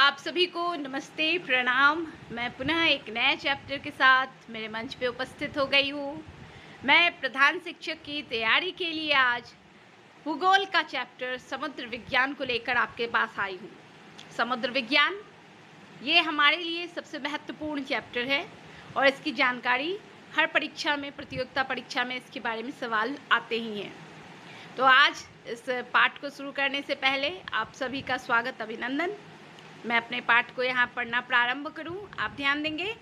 आप सभी को नमस्ते प्रणाम। मैं पुनः एक नए चैप्टर के साथ मेरे मंच पे उपस्थित हो गई हूँ। मैं प्रधान शिक्षक की तैयारी के लिए आज भूगोल का चैप्टर समुद्र विज्ञान को लेकर आपके पास आई हूँ। समुद्र विज्ञान ये हमारे लिए सबसे महत्वपूर्ण चैप्टर है और इसकी जानकारी हर परीक्षा में, प्रतियोगिता परीक्षा में इसके बारे में सवाल आते ही हैं। तो आज इस पाठ को शुरू करने से पहले आप सभी का स्वागत, अभिनंदन। मैं अपने पाठ को यहाँ पढ़ना प्रारंभ करूँ, आप ध्यान देंगे।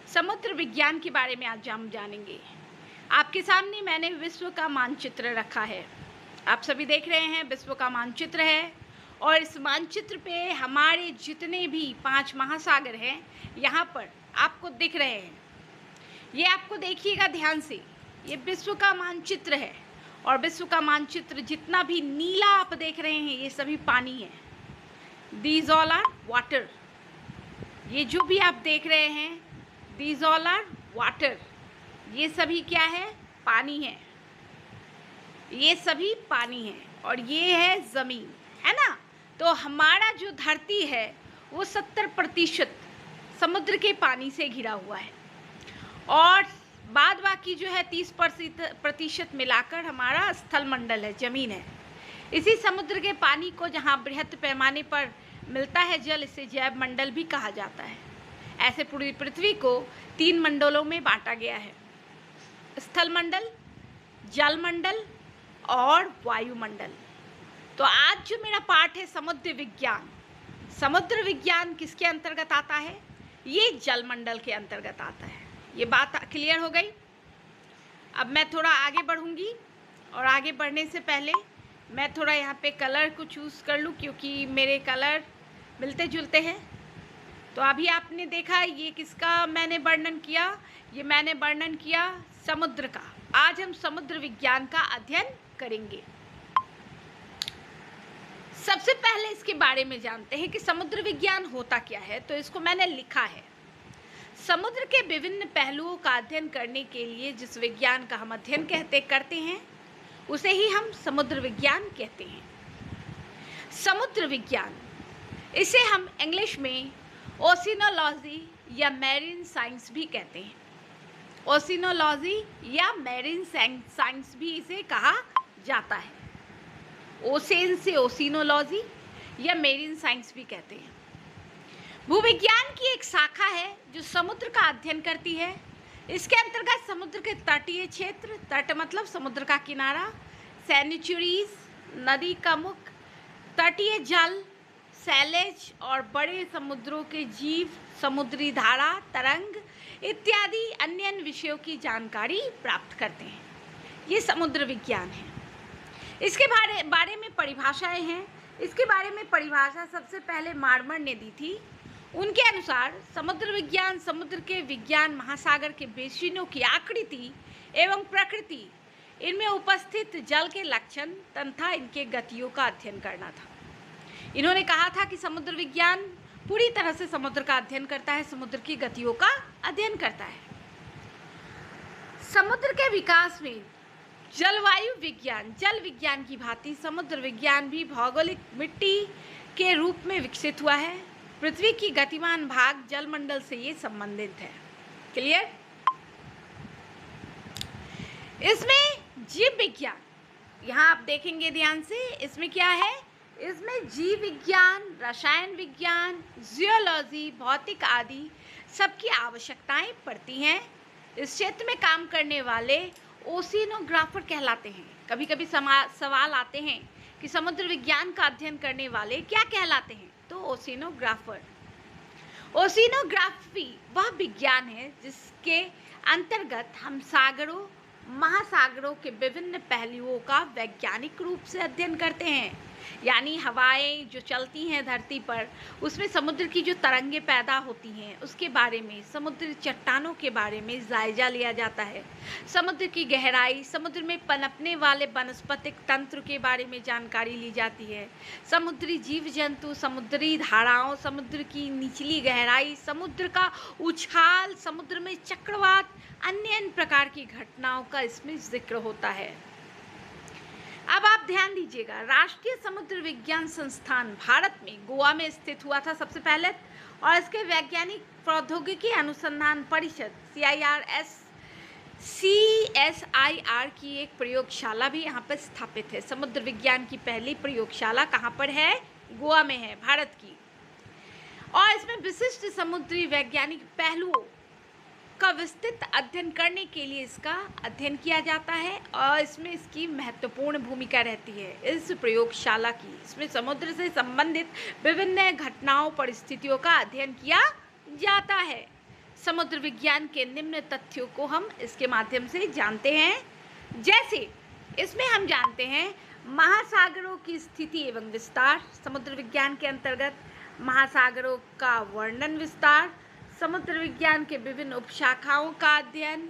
समुद्र विज्ञान के बारे में आज हम जानेंगे। आपके सामने मैंने विश्व का मानचित्र रखा है। आप सभी देख रहे हैं विश्व का मानचित्र है और इस मानचित्र पे हमारे जितने भी 5 महासागर हैं यहाँ पर आपको दिख रहे हैं। ये आपको देखिएगा ध्यान से, ये विश्व का मानचित्र है और विश्व का मानचित्र जितना भी नीला आप देख रहे हैं ये सभी पानी है। These all are water। ये जो भी आप देख रहे हैं these all are water। ये सभी क्या है? पानी है। ये सभी पानी है और ये है ज़मीन, है ना। तो हमारा जो धरती है वो 70% समुद्र के पानी से घिरा हुआ है और बाद बाकी जो है 30% मिलाकर हमारा स्थल मंडल है, ज़मीन है। इसी समुद्र के पानी को जहाँ बृहत पैमाने पर मिलता है जल, इसे जैव मंडल भी कहा जाता है। ऐसे पूरी पृथ्वी को 3 मंडलों में बांटा गया है, स्थल मंडल, जल मंडल और वायुमंडल। तो आज जो मेरा पाठ है समुद्र विज्ञान, समुद्र विज्ञान किसके अंतर्गत आता है? ये जल मंडल के अंतर्गत आता है। ये बात क्लियर हो गई। अब मैं थोड़ा आगे बढ़ूंगी और आगे बढ़ने से पहले मैं थोड़ा यहाँ पे कलर को चूज़ कर लूँ क्योंकि मेरे कलर मिलते जुलते हैं। तो अभी आपने देखा ये किसका मैंने वर्णन किया? ये मैंने वर्णन किया समुद्र का। आज हम समुद्र विज्ञान का अध्ययन करेंगे। सबसे पहले इसके बारे में जानते हैं कि समुद्र विज्ञान होता क्या है। तो इसको मैंने लिखा है, समुद्र के विभिन्न पहलुओं का अध्ययन करने के लिए जिस विज्ञान का हम अध्ययन करते हैं उसे ही हम समुद्र विज्ञान कहते हैं। समुद्र विज्ञान, इसे हम इंग्लिश में ओशिनोलॉजी या मैरीन साइंस भी कहते हैं। ओशिनोलॉजी या मैरीन साइंस भी इसे कहा जाता है। ओसेन से ओशिनोलॉजी या मैरीन साइंस भी कहते हैं। भूविज्ञान की एक शाखा है जो समुद्र का अध्ययन करती है। इसके अंतर्गत समुद्र के तटीय क्षेत्र, तट मतलब समुद्र का किनारा, सैनिचुरीज, नदी का मुख, तटीय जल, शैलेज और बड़े समुद्रों के जीव, समुद्री धारा, तरंग इत्यादि अन्य विषयों की जानकारी प्राप्त करते हैं। ये समुद्र विज्ञान है। इसके बारे में परिभाषाएं हैं। इसके बारे में परिभाषा सबसे पहले मार्मर ने दी थी। उनके अनुसार समुद्र विज्ञान समुद्र के विज्ञान, महासागर के बेसिनों की आकृति एवं प्रकृति, इनमें उपस्थित जल के लक्षण तथा इनके गतियों का अध्ययन करना था। इन्होंने कहा था कि समुद्र विज्ञान पूरी तरह से समुद्र का अध्ययन करता है, समुद्र की गतियों का अध्ययन करता है। समुद्र के विकास में जलवायु विज्ञान, जल विज्ञान की भांति समुद्र विज्ञान भी भौगोलिक मिट्टी के रूप में विकसित हुआ है। पृथ्वी की गतिमान भाग जलमंडल से ये संबंधित है। क्लियर? इसमें जीव विज्ञान, यहाँ आप देखेंगे ध्यान से, इसमें क्या है? इसमें जीव विज्ञान, रसायन विज्ञान, जियोलॉजी, भौतिक आदि सबकी आवश्यकताएं पड़ती हैं। इस क्षेत्र में काम करने वाले ओशिनोग्राफर कहलाते हैं। कभी कभी सवाल आते हैं कि समुद्र विज्ञान का अध्ययन करने वाले क्या कहलाते हैं? तो ओशिनोग्राफर। ओशिनोग्राफी वह विज्ञान है जिसके अंतर्गत हम सागरों, महासागरों के विभिन्न पहलुओं का वैज्ञानिक रूप से अध्ययन करते हैं। यानी हवाएं जो चलती हैं धरती पर, उसमें समुद्र की जो तरंगें पैदा होती हैं उसके बारे में, समुद्री चट्टानों के बारे में जायजा लिया जाता है। समुद्र की गहराई, समुद्र में पनपने वाले वनस्पतिक तंत्र के बारे में जानकारी ली जाती है। समुद्री जीव जंतु, समुद्री धाराओं, समुद्र की निचली गहराई, समुद्र का उछाल, समुद्र में चक्रवात, अन्य प्रकार की घटनाओं का इसमें जिक्र होता है। अब आप ध्यान दीजिएगा, राष्ट्रीय समुद्र विज्ञान संस्थान भारत में गोवा में स्थित हुआ था सबसे पहले, और इसके वैज्ञानिक प्रौद्योगिकी अनुसंधान परिषद CSIR की एक प्रयोगशाला भी यहाँ पर स्थापित है। समुद्र विज्ञान की पहली प्रयोगशाला कहाँ पर है? गोवा में है, भारत की। और इसमें विशिष्ट समुद्री वैज्ञानिक पहलुओं का विस्तृत अध्ययन करने के लिए इसका अध्ययन किया जाता है, और इसमें इसकी महत्वपूर्ण भूमिका रहती है इस प्रयोगशाला की। इसमें समुद्र से संबंधित विभिन्न घटनाओं, परिस्थितियों का अध्ययन किया जाता है। समुद्र विज्ञान के निम्न तथ्यों को हम इसके माध्यम से जानते हैं। जैसे इसमें हम जानते हैं महासागरों की स्थिति एवं विस्तार, समुद्र विज्ञान के अंतर्गत महासागरों का वर्णन विस्तार, समुद्र विज्ञान के विभिन्न उपशाखाओं का अध्ययन,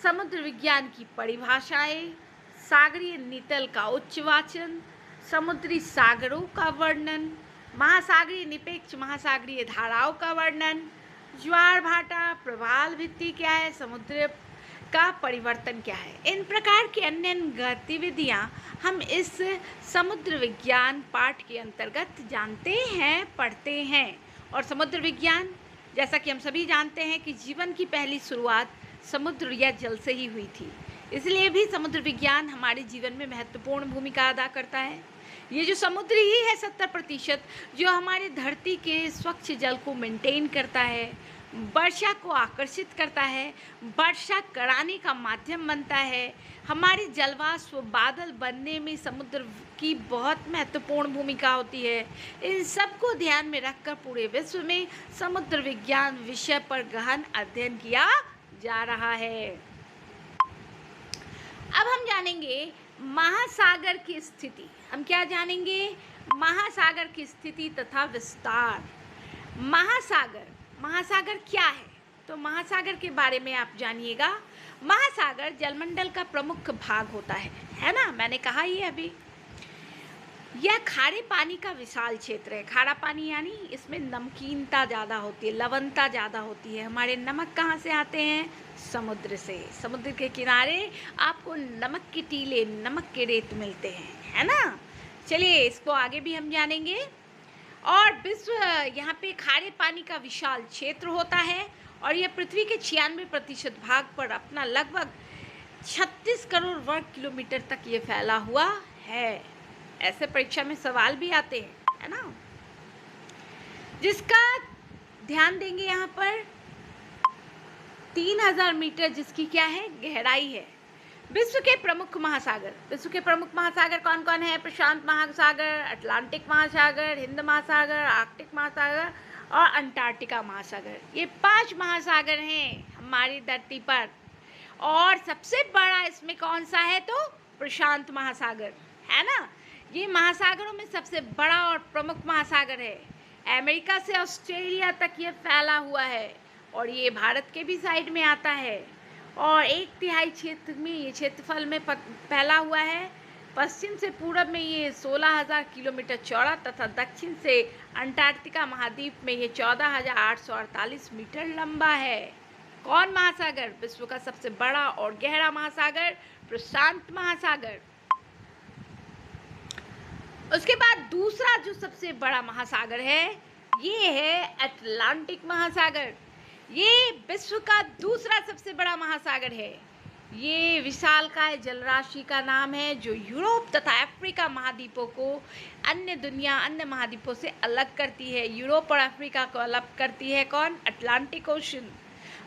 समुद्र विज्ञान की परिभाषाएं, सागरीय नितल का उच्चवाचन, समुद्री सागरों का वर्णन, महासागरीय निरपेक्ष महासागरीय धाराओं का वर्णन, ज्वार भाटा, प्रवाल भित्ति क्या है, समुद्र का परिवर्तन क्या है। इन प्रकार की अन्य गतिविधियां हम इस समुद्र विज्ञान पाठ के अंतर्गत जानते हैं, पढ़ते हैं। और समुद्र विज्ञान, जैसा कि हम सभी जानते हैं कि जीवन की पहली शुरुआत समुद्र या जल से ही हुई थी, इसलिए भी समुद्र विज्ञान हमारे जीवन में महत्वपूर्ण भूमिका अदा करता है। ये जो समुद्र ही है 70% जो हमारे धरती के स्वच्छ जल को मेंटेन करता है, वर्षा को आकर्षित करता है, वर्षा कराने का माध्यम बनता है। हमारे जलवाष्प बादल बनने में समुद्र की बहुत महत्वपूर्ण भूमिका होती है। इन सब को ध्यान में रखकर पूरे विश्व में समुद्र विज्ञान विषय पर गहन अध्ययन किया जा रहा है। अब हम जानेंगे महासागर की स्थिति। हम क्या जानेंगे? महासागर की स्थिति तथा विस्तार। महासागर क्या है? तो महासागर के बारे में आप जानिएगा। महासागर जलमंडल का प्रमुख भाग होता है ना, मैंने कहा ही अभी। यह खारे पानी का विशाल क्षेत्र है। खारा पानी यानी इसमें नमकीनता ज़्यादा होती है, लवणता ज़्यादा होती है। हमारे नमक कहाँ से आते हैं? समुद्र से। समुद्र के किनारे आपको नमक के टीले, नमक के रेत मिलते हैं, है ना। चलिए इसको आगे भी हम जानेंगे। और विश्व यहाँ पे खारे पानी का विशाल क्षेत्र होता है, और यह पृथ्वी के 96% भाग पर अपना लगभग 36 करोड़ वर्ग किलोमीटर तक ये फैला हुआ है। ऐसे परीक्षा में सवाल भी आते हैं, है ना। जिसका ध्यान देंगे यहाँ पर 3000 मीटर जिसकी क्या है? गहराई है। विश्व के प्रमुख महासागर कौन कौन है? प्रशांत महासागर, अटलांटिक महासागर, हिंद महासागर, आर्कटिक महासागर और अंटार्कटिका महासागर। ये 5 महासागर हैं हमारी धरती पर, और सबसे बड़ा इसमें कौन सा है? तो प्रशांत महासागर, है ना। ये महासागरों में सबसे बड़ा और प्रमुख महासागर है। अमेरिका से ऑस्ट्रेलिया तक ये फैला हुआ है, और ये भारत के भी साइड में आता है, और 1/3 क्षेत्र में ये क्षेत्रफल में फैला हुआ है। पश्चिम से पूरब में ये 16,000 किलोमीटर चौड़ा तथा दक्षिण से अंटार्कटिका महाद्वीप में ये 14,848 मीटर लंबा है। कौन महासागर? विश्व का सबसे बड़ा और गहरा महासागर प्रशांत महासागर। उसके बाद दूसरा जो सबसे बड़ा महासागर है ये है अटलांटिक महासागर। ये विश्व का दूसरा सबसे बड़ा महासागर है। ये विशालकाय जलराशि का नाम है जो यूरोप तथा अफ्रीका महाद्वीपों को अन्य महाद्वीपों से अलग करती है। यूरोप और अफ्रीका को अलग करती है कौन? अटलांटिक ओशन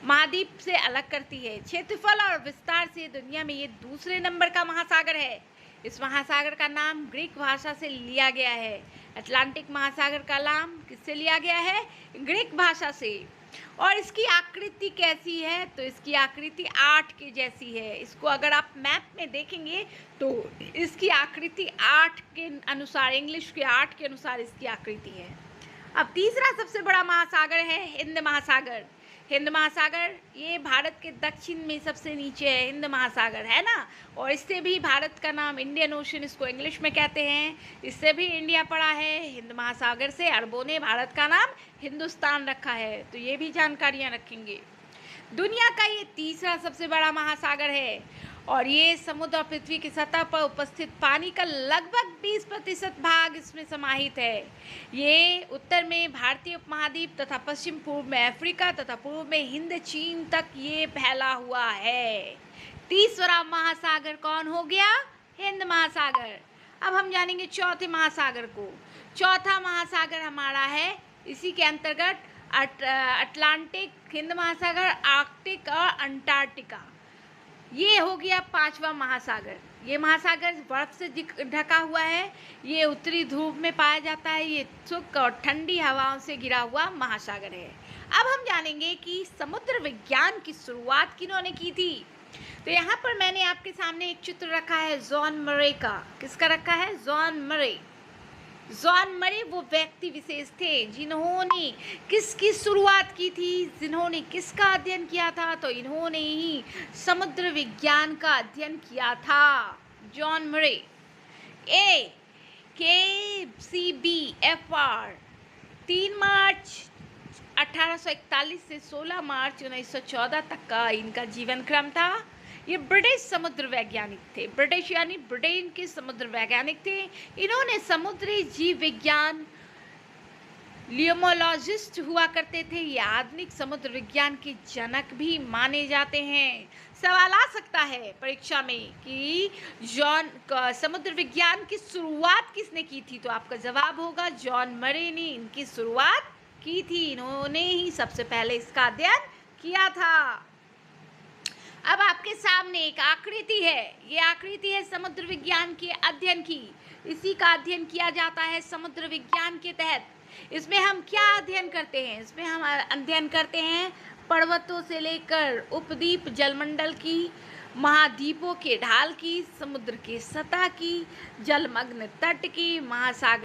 महाद्वीप से अलग करती है। क्षेत्रफल और विस्तार से दुनिया में ये दूसरे नंबर का महासागर है। इस महासागर का नाम ग्रीक भाषा से लिया गया है। अटलांटिक महासागर का नाम किससे लिया गया है? ग्रीक भाषा से। और इसकी आकृति कैसी है? तो इसकी आकृति 8 के जैसी है। इसको अगर आप मैप में देखेंगे तो इसकी आकृति 8 के अनुसार, इंग्लिश के 8 के अनुसार इसकी आकृति है। अब तीसरा सबसे बड़ा महासागर है हिंद महासागर। हिंद महासागर ये भारत के दक्षिण में सबसे नीचे है, हिंद महासागर, है ना। और इससे भी भारत का नाम इंडियन ओशन इसको इंग्लिश में कहते हैं। इससे भी इंडिया पड़ा है। हिंद महासागर से अरबों ने भारत का नाम हिंदुस्तान रखा है, तो ये भी जानकारियाँ रखेंगे। दुनिया का ये तीसरा सबसे बड़ा महासागर है, और ये समुद्र और पृथ्वी की सतह पर उपस्थित पानी का लगभग 20% भाग इसमें समाहित है। ये उत्तर में भारतीय उपमहाद्वीप तथा पश्चिम पूर्व में अफ्रीका तथा पूर्व में हिंद चीन तक ये फैला हुआ है। तीसरा महासागर कौन हो गया? हिंद महासागर। अब हम जानेंगे चौथे महासागर को। चौथा महासागर हमारा है, इसी के अंतर्गत अटलांटिक, हिंद महासागर, आर्कटिक और अंटार्कटिका। ये हो गया पांचवा महासागर। ये महासागर बर्फ से ढका हुआ है। ये उत्तरी ध्रुव में पाया जाता है। ये शुष्क और ठंडी हवाओं से घिरा हुआ महासागर है। अब हम जानेंगे कि समुद्र विज्ञान की शुरुआत किन्होंने की थी। तो यहाँ पर मैंने आपके सामने एक चित्र रखा है जॉन मरे का। किसका रखा है? जॉन मरे। जॉन मरे वो व्यक्ति विशेष थे जिन्होंने किसकी शुरुआत की थी, जिन्होंने किसका अध्ययन किया था? तो इन्होंने ही समुद्र विज्ञान का अध्ययन किया था, जॉन मरे। KCBFR 3 मार्च 1841 से 16 मार्च 1914 तक का इनका जीवन क्रम था। ये ब्रिटिश समुद्र वैज्ञानिक थे। ब्रिटिश यानी ब्रिटेन के समुद्र वैज्ञानिक थे। इन्होंने समुद्री जीव विज्ञान लियोमोलॉजिस्ट हुआ करते थे। ये आधुनिक समुद्र विज्ञान के जनक भी माने जाते हैं। सवाल आ सकता है परीक्षा में कि समुद्र विज्ञान की शुरुआत किसने की थी? तो आपका जवाब होगा जॉन मरे ने इनकी शुरुआत की थी। इन्होंने ही सबसे पहले इसका अध्ययन किया था। अब आपके सामने एक आकृति है। ये आकृति है समुद्र विज्ञान के अध्ययन की। इसी का अध्ययन किया जाता है समुद्र विज्ञान के तहत। इसमें हम क्या अध्ययन करते हैं? इसमें हम अध्ययन करते हैं पर्वतों से लेकर उपद्वीप जलमंडल की, महाद्वीपों के ढाल की, समुद्र की सतह की, जलमग्न तट की, महासागर